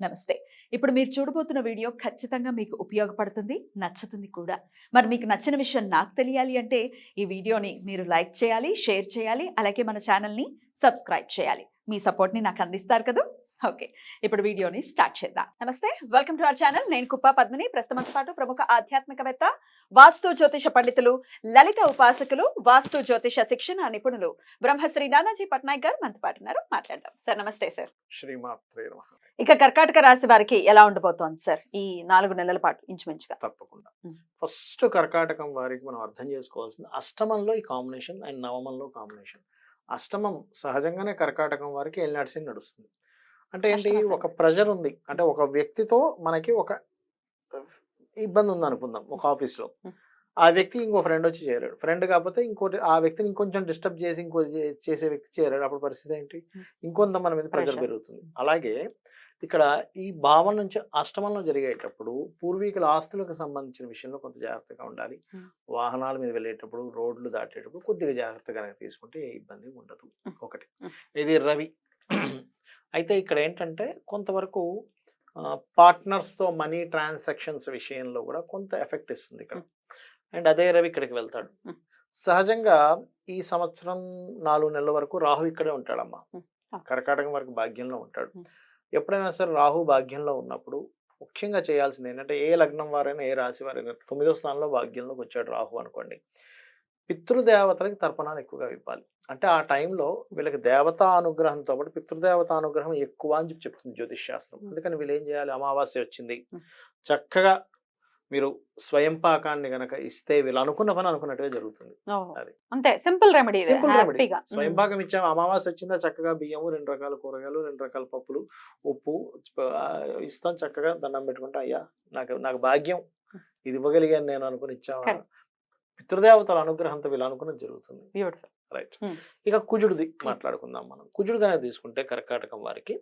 నమస్తే. ఇప్పుడు మీరు చూడబోతున్న వీడియో ఖచ్చితంగా మీకు ఉపయోగపడుతుంది, నచ్చుతుంది కూడా. మరి మీకు నచ్చిన విషయం నాకు తెలియాలి అంటే ఈ వీడియోని మీరు లైక్ చేయాలి, షేర్ చేయాలి, అలాగే మన ఛానల్‌ని సబ్స్క్రైబ్ చేయాలి. మీ సపోర్ట్‌ని నాకు అందిస్తారు కదూ! ఓకే. ఇప్పుడు వీడియోని స్టార్ట్ చేద్దాం. నమస్తే. Welcome to our channel. నేను కుప్ప పద్మిని. ప్రస్తుతంతో పాటు ప్రముఖ ఆధ్యాత్మికవేత్త, వాస్తు జ్యోతిష పండితులు, లలిత ఉపాసకులు, వాస్తు జ్యోతిష శిక్షణ నిపుణులు బ్రహ్మశ్రీ నానాజీ పట్నాయక్ గారు మనతో పాటు ఉన్నారు. మాట్లాడదాం. సార్ నమస్తే సార్. శ్రీమాత్రే నమః. ఇక కర్కాటక రాశి వారికి ఎలా ఉండబోతోంది సార్ ఈ 4 నెలల పాటు ఇంచుమించుగా? తప్పకుండా. ఫస్ట్ కర్కాటకం వారికి మనం అర్థం చేసుకోవాల్సింది అష్టమంలో ఈ కాంబినేషన్ అండ్ నవమంలో కాంబినేషన్. అష్టమం సహజంగానే కర్కాటకం వారికి ఏలినాటి శని నడుస్తుంది. అంటే ఏంటి, ఒక ప్రెషర్ ఉంది. అంటే ఒక వ్యక్తితో మనకి ఒక ఇబ్బంది ఉంది అనుకుందాం. ఒక ఆఫీస్లో ఆ వ్యక్తి ఇంకో ఫ్రెండ్ వచ్చి చేరాడు. ఫ్రెండ్ కాకపోతే ఇంకోటి ఆ వ్యక్తిని ఇంకొంచెం డిస్టర్బ్ చేసి ఇంకో చేసే వ్యక్తి చేరాడు. అప్పుడు పరిస్థితి ఏంటి, ఇంకొంత మన మీద ప్రెషర్ పెరుగుతుంది. అలాగే ఇక్కడ ఈ భావం నుంచి అష్టమంలో జరిగేటప్పుడు పూర్వీకుల ఆస్తులకు సంబంధించిన విషయంలో కొంత జాగ్రత్తగా ఉండాలి. వాహనాల మీద వెళ్ళేటప్పుడు, రోడ్లు దాటేటప్పుడు కొద్దిగా జాగ్రత్తగా తీసుకుంటే ఏ ఇబ్బంది ఉండదు. ఒకటి ఇది రవి. అయితే ఇక్కడ ఏంటంటే కొంతవరకు పార్ట్నర్స్తో మనీ ట్రాన్సాక్షన్స్ విషయంలో కూడా కొంత ఎఫెక్ట్ ఇస్తుంది ఇక్కడ. అండ్ అదే రవి ఇక్కడికి వెళ్తాడు. సహజంగా ఈ సంవత్సరం 4 నెలల వరకు రాహు ఇక్కడే ఉంటాడమ్మా. కర్కాటకం వరకు భాగ్యంలో ఉంటాడు. ఎప్పుడైనా సరే రాహు భాగ్యంలో ఉన్నప్పుడు ముఖ్యంగా చేయాల్సింది ఏంటంటే, ఏ లగ్నం వారైనా ఏ రాశి వారైనా 9వ స్థానంలో భాగ్యంలోకి వచ్చాడు రాహు అనుకోండి, పితృదేవతలకి తర్పణాలు ఎక్కువగా ఇవ్వాలి. అంటే ఆ టైంలో వీళ్ళకి దేవతా అనుగ్రహంతో పాటు పితృదేవతా అనుగ్రహం ఎక్కువ అని చెప్తుంది జ్యోతిష్ శాస్త్రం. అందుకని వీళ్ళు ఏం చేయాలి, అమావాస్య వచ్చింది, చక్కగా మీరు స్వయం పాకాన్ని గనక ఇస్తే వీళ్ళు అనుకున్న పని అనుకున్నట్టుగా జరుగుతుంది. అది అంతే, సింపుల్ రెమెడీ. Simple remedy. స్వయం పాకం ఇచ్చాము, అమావాస్య వచ్చిందా చక్కగా బియ్యము, 2 రకాల కూరగాయలు, 2 రకాల పప్పులు, ఉప్పు ఇస్తాం, చక్కగా దండం పెట్టుకుంటా, అయ్యా నాకు భాగ్యం ఇది ఇవ్వగలిగాను నేను అనుకుని ఇచ్చాము. పితృదేవతల అనుగ్రహంతో వీళ్ళు అనుకున్నది జరుగుతుంది. రైట్. ఇక కుజుడిది మాట్లాడుకుందాం మనం. కుజుడుగానే తీసుకుంటే కర్కాటకం వారికి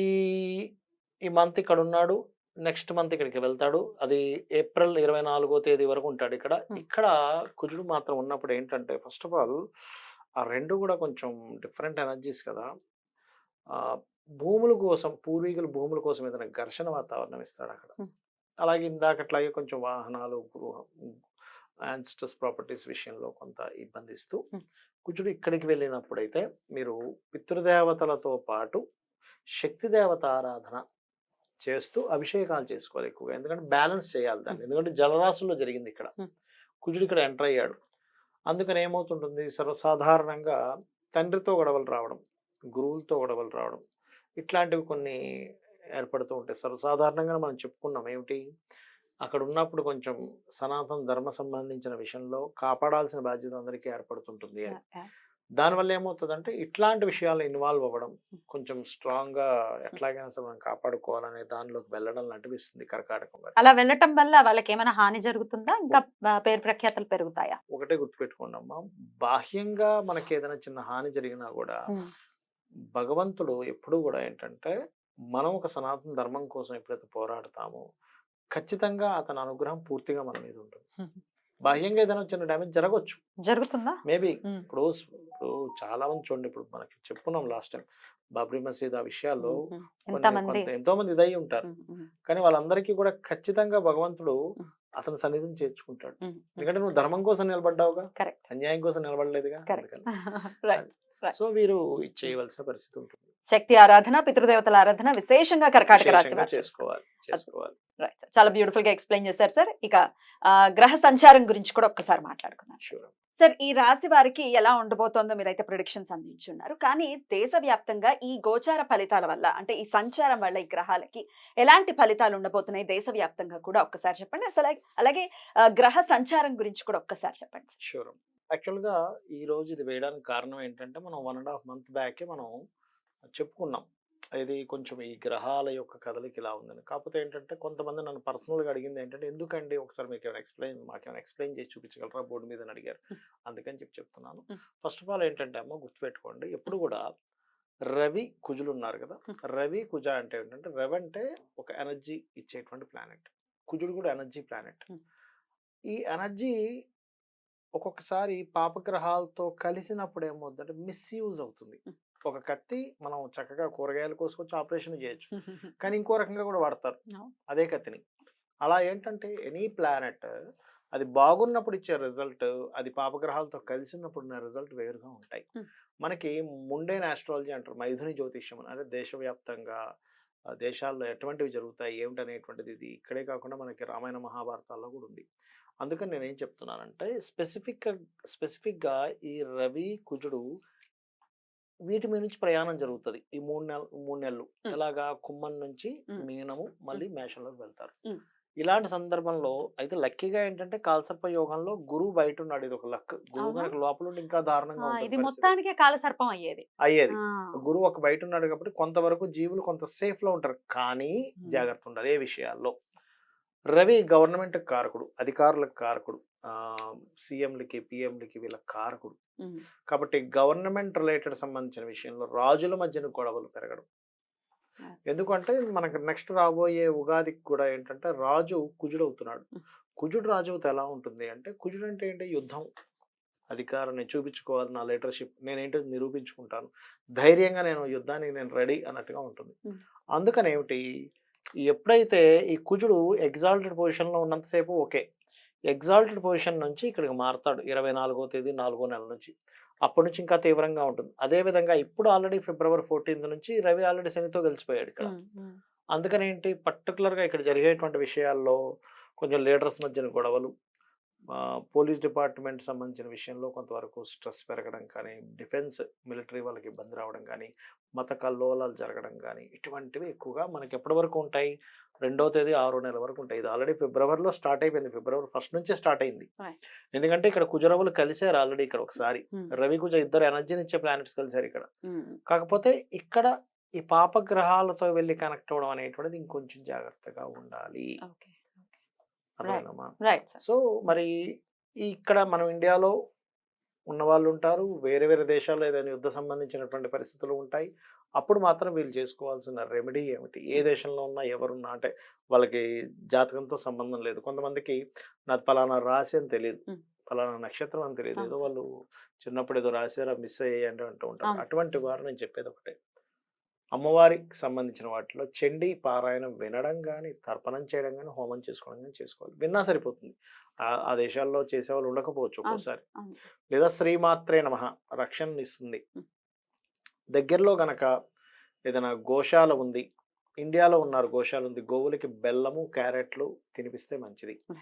ఈ మంత్ ఇక్కడ ఉన్నాడు, నెక్స్ట్ మంత్ ఇక్కడికి వెళ్తాడు. అది ఏప్రిల్ 24వ తేదీ వరకు ఉంటాడు ఇక్కడ. ఇక్కడ కుజుడు మాత్రం ఉన్నప్పుడు ఏంటంటే, ఫస్ట్ ఆఫ్ ఆల్ ఆ రెండు కూడా కొంచెం డిఫరెంట్ ఎనర్జీస్ కదా. భూముల కోసం, పూర్వీకుల భూముల కోసం ఏదైనా ఘర్షణ వాతావరణం ఇస్తాడు అక్కడ. అలాగే ఇందాకట్లాగే కొంచెం వాహనాలు, గృహం, యాన్సిస్టర్స్ ప్రాపర్టీస్ విషయంలో కొంత ఇబ్బంది ఇస్తూ, కుజుడు ఇక్కడికి వెళ్ళినప్పుడైతే మీరు పితృదేవతలతో పాటు శక్తి దేవత ఆరాధన చేస్తూ అభిషేకాలు చేసుకోవాలి ఎక్కువగా. ఎందుకంటే బ్యాలెన్స్ చేయాలి దాన్ని. ఎందుకంటే జలరాశుల్లో జరిగింది ఇక్కడ. కుజుడు ఇక్కడ ఎంటర్ అయ్యాడు. అందుకని ఏమవుతుంటుంది, సర్వసాధారణంగా తండ్రితో గొడవలు రావడం, గురువులతో గొడవలు రావడం, ఇట్లాంటివి కొన్ని ఏర్పడుతూ ఉంటాయి. సర్వసాధారణంగా మనం చెప్పుకున్నాం ఏమిటి, అక్కడ ఉన్నప్పుడు కొంచెం సనాతన ధర్మ సంబంధించిన విషయంలో కాపాడాల్సిన బాధ్యత అందరికీ ఏర్పడుతుంటుంది. దానివల్ల ఏమవుతుందంటే, ఇట్లాంటి విషయాల్లో ఇన్వాల్వ్ అవ్వడం, కొంచెం స్ట్రాంగ్గా ఎట్లాగైనా సరే మనం కాపాడుకోవాలనే దానిలోకి వెళ్ళడం లాంటివి ఇస్తుంది కర్కాటకం. అలా వెళ్ళటం వల్ల వాళ్ళకి ఏమైనా హాని జరుగుతుందా, ఇంకా పేరు ప్రఖ్యాతలు పెరుగుతాయా? ఒకటే గుర్తుపెట్టుకోండి అమ్మా, బాహ్యంగా మనకి ఏదైనా చిన్న హాని జరిగినా కూడా భగవంతుడు ఎప్పుడూ కూడా ఏంటంటే, మనం ఒక సనాతన ధర్మం కోసం ఎప్పుడైతే పోరాడతామో ఖచ్చితంగా అతని అనుగ్రహం పూర్తిగా మన మీద ఉంటుంది. బాహ్యంగా ఏదైనా చిన్న డ్యామేజ్ జరుగుతుందా మేబీ. ఇప్పుడు చాలా మంది చూడండి, ఇప్పుడు మనకి చెప్పుకున్నాం లాస్ట్ టైం బాబ్రీ మసీద్ ఆ విషయాల్లో ఎంతో మంది ఇదై ఉంటారు. కానీ వాళ్ళందరికీ కూడా ఖచ్చితంగా భగవంతుడు అతని సన్నిధిని చేర్చుకుంటాడు. ఎందుకంటే నువ్వు ధర్మం కోసం నిలబడ్డావుగా, అన్యాయం కోసం నిలబడలేదుగా. సో వీరు చేయవలసిన పరిస్థితి ఉంటుంది. శక్తి ఆరాధన, పితృదేవతల ఆరాధన విశేషంగా కర్కాటక రాశి చేసుకోవాలి. చాలా బ్యూటిఫుల్ గా ఎక్స్ప్లెయిన్ చేశారు సార్. ఇక గ్రహ సంచారం గురించి కూడా ఒక్కసారి మాట్లాడుకున్నాం సార్. ఈ రాశి వారికి ఎలా ఉండబోతోందో మీరైతే ప్రిడిక్షన్స్ అందించున్నారు. కానీ దేశవ్యాప్తంగా ఈ గోచార ఫలితాల వల్ల, అంటే ఈ సంచారం వల్ల ఈ గ్రహాలకి ఎలాంటి ఫలితాలు ఉండబోతున్నాయి దేశవ్యాప్తంగా కూడా ఒక్కసారి చెప్పండి. అసలు అలాగే గ్రహ సంచారం గురించి కూడా ఒక్కసారి చెప్పండి. షూర్. యాక్చువల్గా ఈ రోజు ఇది వేయడానికి కారణం ఏంటంటే, మనం 1.5 months బ్యాకే మనం చెప్పుకున్నాం ఇది కొంచెం ఈ గ్రహాల యొక్క కదలిక ఇలా ఉందని. కాకపోతే ఏంటంటే, కొంతమంది నన్ను పర్సనల్గా అడిగింది ఏంటంటే, ఎందుకండి ఒకసారి మాకేమైనా ఎక్స్ప్లెయిన్ చేసి చూపించగలరా బోర్డు మీద అని అడిగారు. అందుకని చెప్తున్నాను. ఫస్ట్ ఆఫ్ ఆల్ ఏంటంటే అమ్మ, గుర్తుపెట్టుకోండి, ఎప్పుడు కూడా రవి కుజులు ఉన్నారు కదా. రవి కుజ అంటే ఏంటంటే, రవి అంటే ఒక ఎనర్జీ ఇచ్చేటువంటి ప్లానెట్, కుజుడు కూడా ఎనర్జీ ప్లానెట్. ఈ ఎనర్జీ ఒక్కొక్కసారి పాపగ్రహాలతో కలిసినప్పుడు ఏమవుతుందంటే మిస్యూజ్ అవుతుంది. ఒక కత్తి మనం చక్కగా కూరగాయలు కోసుకొచ్చి ఆపరేషన్ చేయొచ్చు. కానీ ఇంకో రకంగా కూడా వాడతారు అవును. అదే కత్తిని. అలా ఏంటంటే ఎనీ ప్లానెట్ అది బాగున్నప్పుడు ఇచ్చే రిజల్ట్, అది పాపగ్రహాలతో కలిసి ఉన్నప్పుడు ఉన్న రిజల్ట్ వేరుగా ఉంటాయి. హ్మ్. మనకి ముండేన్ ఆస్ట్రాలజీ అంటారు. మైథుని జ్యోతిష్యం అని. అంటే దేశవ్యాప్తంగా దేశాల్లో ఎటువంటివి జరుగుతాయి ఏమిటనేటువంటిది ఇది ఇక్కడే కాకుండా మనకి రామాయణ మహాభారతాల్లో కూడా ఉంది. అందుకని నేనేం చెప్తున్నానంటే స్పెసిఫిక్‌గా ఈ రవి, కుజుడు వీటి మీద నుంచి ప్రయాణం జరుగుతది. ఈ 3 నెలలు. హ్మ్. ఎలాగా కుంభం నుంచి హ్మ్. మీనము మళ్ళీ హ్మ్. మేషంలోకి వెళ్తారు. హ్మ్. ఇలాంటి సందర్భంలో అయితే లక్కీగా ఏంటంటే కాలసర్ప యోగంలో గురువు బయటున్నాడు. ఇదొక లక్. గురువు అవునా? గనక లోపలుండి ఇంకా దారుణంగా ఉంటుంది ఇది పరిస్థితి. మొత్తానికే కాలసర్పం అయ్యేది. అయ్యేది. ఆ! గురువు ఒక బయటున్నాడు కాబట్టి కొంతవరకు జీవులు కొంత సేఫ్‌లో ఉంటారు. కానీ హ్మ్. జాగ్రత్త ఉండాలి ఏ విషయాల్లో. రవి గవర్నమెంట్‌కి కారకుడు. అధికారులకు కారకుడు. సీఎంలకి, పీఎంలకి వీళ్ళకి కారకుడు. హ్మ్. కాబట్టి గవర్నమెంట్ రిలేటెడ్ సంబంధించిన విషయంలో రాజుల మధ్యన గొడవలు పెరగడం. ఆ! ఎందుకంటే మనకు నెక్స్ట్ రాబోయే ఉగాదికి కూడా ఏంటంటే రాజు కుజుడవుతున్నాడు. హ్మ్. కుజుడు రాజుతో ఎలా ఉంటుంది అంటే కుజుడు అంటే ఏంటి యుద్ధం. అధికారాన్ని చూపించుకోవాలి నా లీడర్‌షిప్ నేనేంటో నిరూపించుకుంటాను. ధైర్యంగా నేను యుద్ధానికి నేను రెడీ అన్నట్టుగా ఉంటుంది. హ్మ్. అందుకనేమిటి ఎప్పుడైతే ఈ కుజుడు ఎగ్జాల్టెడ్ పొజిషన్‌లో ఉన్నంత సేపు ఓకే. ఎగ్జాల్టెడ్ పొజిషన్ నుంచి ఇక్కడికి మారతాడు 24వ తేదీ 4వ నెల నుంచి. అప్పటి నుంచి ఇంకా తీవ్రంగా ఉంటుంది. అదే విధంగా ఇప్పుడు ఆల్రెడీ ఫిబ్రవరి 14 నుంచి రవి ఆల్రెడీ శనితో కలిసిపోయాడు ఇక్కడ. హ్మ్. హ్మ్. అందుకనేంటి పర్టిక్యులర్‌గా ఇక్కడ జరిగేటువంటి విషయాల్లో కొంచెం లీడర్స్ మధ్యన గొడవలు, పోలీస్ డిపార్ట్‌మెంట్ సంబంధించిన విషయంలో కొంతవరకు స్ట్రెస్ పెరగడం కానీ, డిఫెన్స్ మిలిటరీ వాళ్ళకి ఇబ్బంది రావడం కానీ, మత కల్లోలాలు జరగడం కానీ, ఇటువంటివి ఎక్కువగా మనకి ఎప్పటి వరకు ఉంటాయి? 2వ తేదీ 6వ నెల వరకు ఉంటాయి. ఇది ఆల్రెడీ ఫిబ్రవరిలో స్టార్ట్ అయిపోయింది. ఫిబ్రవరి 1 నుంచే స్టార్ట్ అయింది. రైట్. ఎందుకంటే ఇక్కడ కుజరవులు కలిసారు ఆల్రెడీ ఇక్కడ ఒకసారి. హ్మ్. రవి, కుజ ఇద్దరు ఎనర్జీనిచ్చే ప్లానెట్స్ కలిసారు ఇక్కడ. హ్మ్. కాకపోతే ఇక్కడ ఈ పాపగ్రహాలతో వెళ్లి కనెక్ట్ అవ్వడం అనేటువంటిది ఇంకొంచెం జాగ్రత్తగా ఉండాలి. ఓకే. ఓకే. రైట్. అర్థమైందమ్మా? Right sir. సో మరి ఇక్కడ మనం ఇండియాలో ఉన్నవాళ్ళు ఉంటారు. వేరే వేరే దేశాల్లో ఏదైనా యుద్ధ సంబంధించినటువంటి పరిస్థితులు ఉంటాయి. అప్పుడు మాత్రం వీళ్ళు చేసుకోవాల్సిన రెమెడీ ఏమిటి? ఏ దేశంలో ఉన్నా ఎవరున్నా అంటే వాళ్ళకి జాతకంతో సంబంధం లేదు. కొంతమందికి నాది పలానా రాశి అని తెలీదు. హ్మ్. పలానా నక్షత్రం అని తెలీదు. ఏదో అవును. వాళ్ళు చిన్నప్పుడు ఏదో రాసారు మిస్ అయ్యాయండి అంటూ ఉంటారు. అవును. అటువంటి వారు నేను చెప్పేది ఒకటే. అమ్మవారికి సంబంధించిన వాటిలో చండీ పారాయణం వినడం గాని, తర్పణం చేయడం గాని, హోమం చేసుకోవడం గాని చేసుకోవాలి. విన్నా సరిపోతుంది. ఆ దేశాల్లో చేసేవాళ్ళు ఉండకపోవచ్చు అవును. ఒక్కోసారి. అవును. లేదా శ్రీమాత్రే నమః రక్షణనిస్తుంది. హ్మ్. దగ్గరలో గనక ఏదైనా గోశాల ఉంది. ఇండియాలో ఉన్నారు గోశాల ఉంది. గోవులకి బెల్లము, క్యారెట్లు తినిపిస్తే మంచిది. హ్మ్.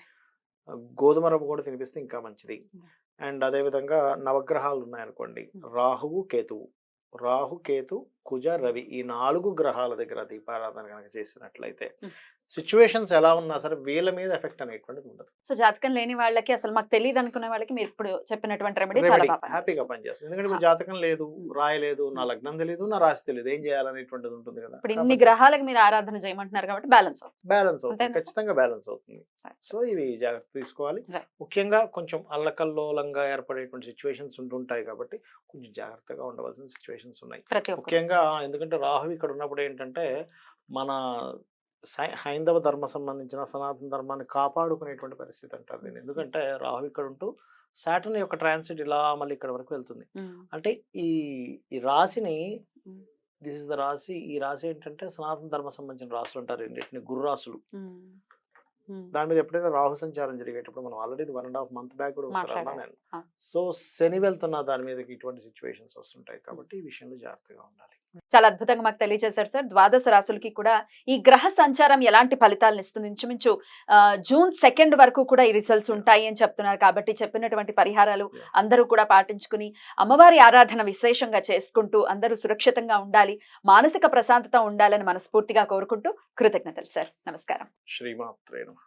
గోధుమ రవ్వ కూడా తినిపిస్తే ఇంకా మంచిది. హ్మ్. అండ్ అదే విధంగా నవగ్రహాలు ఉన్నాయనుకోండి. హ్మ్. రాహువు, కేతువు. రాహు, కేతు, కుజ, రవి ఈ 4 గ్రహాల దగ్గర దీపారాధన గనక చేసినట్లయితే హ్మ్. సిట్యుయేషన్స్ ఎలా ఉన్నా సరే వీళ్ళ మీద ఎఫెక్ట్ అనేటువంటిది ఉండదు. సో జాతకం లేని వాళ్ళకి అసలు మాకు తెలీదు అనుకునే వాళ్ళకి మీరు ఇప్పుడు చెప్పినటువంటి రెమెడీ చాలా రెమెడీ బాగా హ్యాపీగా పనిచేస్తుంది. పనిచేస్తుంది. ఎందుకంటే ఇప్పుడు జాతకం లేదు, హ్మ్. రాయలేదు, నా హ్మ్. లగ్నం తెలీదు, నా రాశి తెలీదు. ఏం చేయాలనేటువంటిది ఉంటుంది కదా! ఇప్పుడు ఇన్ని కాబట్టి గ్రహాలకు మీరు ఆరాధన చేయమంటున్నారు కాబట్టి బ్యాలెన్స్ అవుతుంది. బ్యాలెన్స్ అవుతుంది. అంతేనా సార్? ఖచ్చితంగా బ్యాలెన్స్ అవుతుంది. రైట్. సో ఇవి జాగ్రత్త తీసుకోవాలి. రైట్. ముఖ్యంగా కొంచెం అల్లకల్లోలంగా ఏర్పడేటువంటి సిట్యుయేషన్స్ ఉంటుంటాయి కాబట్టి కొంచెం జాగ్రత్తగా ఉండవలసిన సిట్యుయేషన్స్ ఉన్నాయి. ప్రతి ఒక్కరు. ముఖ్యంగా ఎందుకంటే రాహువు ఇక్కడ ఉన్నప్పుడు ఏంటంటే మన హైందవ ధర్మ సంబంధించిన సనాతన ధర్మాన్ని కాపాడుకునేటువంటి పరిస్థితి అంటారు దీన్ని. ఎందుకంటే రాహువు ఇక్కడ ఉంటూ సాటర్న్ యొక్క ట్రాన్సిట్ ఇలా మళ్ళీ ఇక్కడ వరకు వెళ్తుంది. హ్మ్. అంటే ఈ ఈ రాశిని హ్మ్. దిస్ ఇస్ ద రాశి. ఈ రాశి ఏంటంటే సనాతన ధర్మ సంబంధించిన రాశులు అంటారు రెండింటిని గురు రాశులు. హ్మ్. హ్మ్. దాని మీద ఎప్పుడైనా రాహు సంచారం జరిగేటప్పుడు మనం ఆల్రెడీ 1.5 మంత్ బ్యాక్ కూడా ఒకసారి అన్నా మాట్లాడారు. నేను. ఆ. సో శని వెళ్తున్న దాని మీదకి ఇటువంటి సిచ్యువేషన్స్ వస్తుంటాయి కాబట్టి ఈ విషయంలో జాగ్రత్తగా ఉండాలి. చాలా అద్భుతంగా మాకు తెలియజేశారు సార్. ద్వాదశ రాశులకి కూడా ఈ గ్రహ సంచారం ఎలాంటి ఫలితాలను ఇస్తుంది ఇంచుమించు జూన్ 2 వరకు కూడా ఈ రిజల్ట్స్ ఉంటాయి అని చెప్తున్నారు. కాబట్టి చెప్పినటువంటి పరిహారాలు Yeah. అందరూ కూడా పాటించుకుని అమ్మవారి ఆరాధన విశేషంగా చేసుకుంటూ అందరూ సురక్షితంగా ఉండాలి, మానసిక ప్రశాంతత ఉండాలని మనస్ఫూర్తిగా కోరుకుంటూ కృతజ్ఞతలు సార్. నమస్కారం. శ్రీమాత్రే నమః.